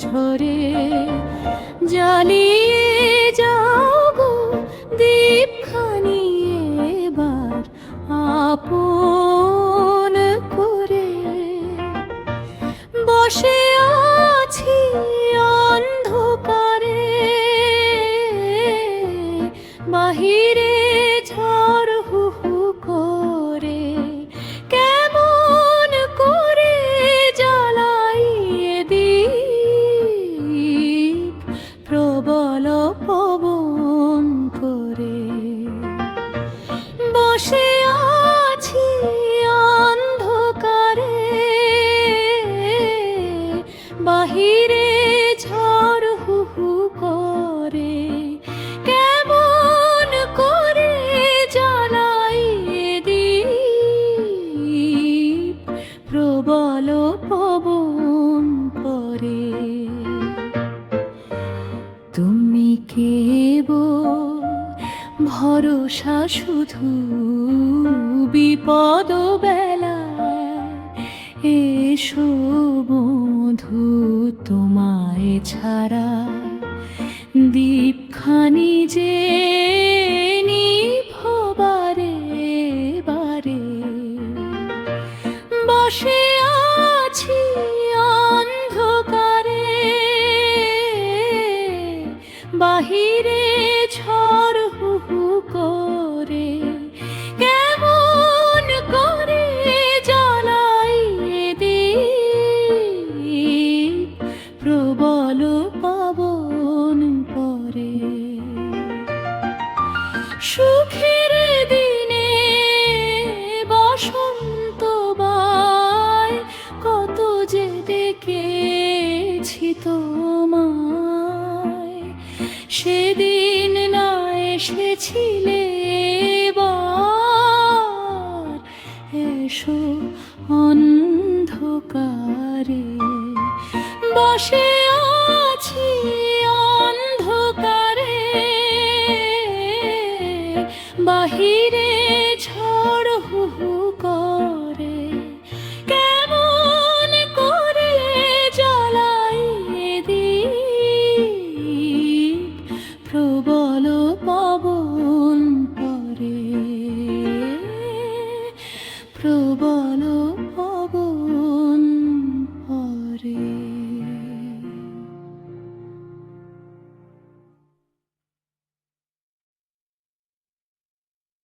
ঝরে জ্বালিয়ে যাও গো দীপখানি এবার আপন করে। বসে আছি অন্ধকারে, বাহিরে ঝড় হু হু করে। কেমন করে জ্বালাইয়ে দীপ প্রবল পবন করে। বসে আছি অন্ধকারে, বাহিরে ঝড় হু হু করে। কেমন করে জ্বালাইয়ে দীপ প্রবল পবন করে। তুমি কেবল ভরসা শুধু বিপদ বেলায়। এসো বন্ধু তোমায় ছাড়া দীপখানি যে নিভবারে বারে। বসে আছি অন্ধকারে, বাহিরে ঝড় হু হু করে। কেমন করে জ্বালাইয়ে দীপ প্রবল পবন করে। সুখের দিনে বসন্ত বায়, কত যে ডেকেছি তোমায়। সেদিন না এসেছিলে এবার, এসো অন্ধকারে। বসে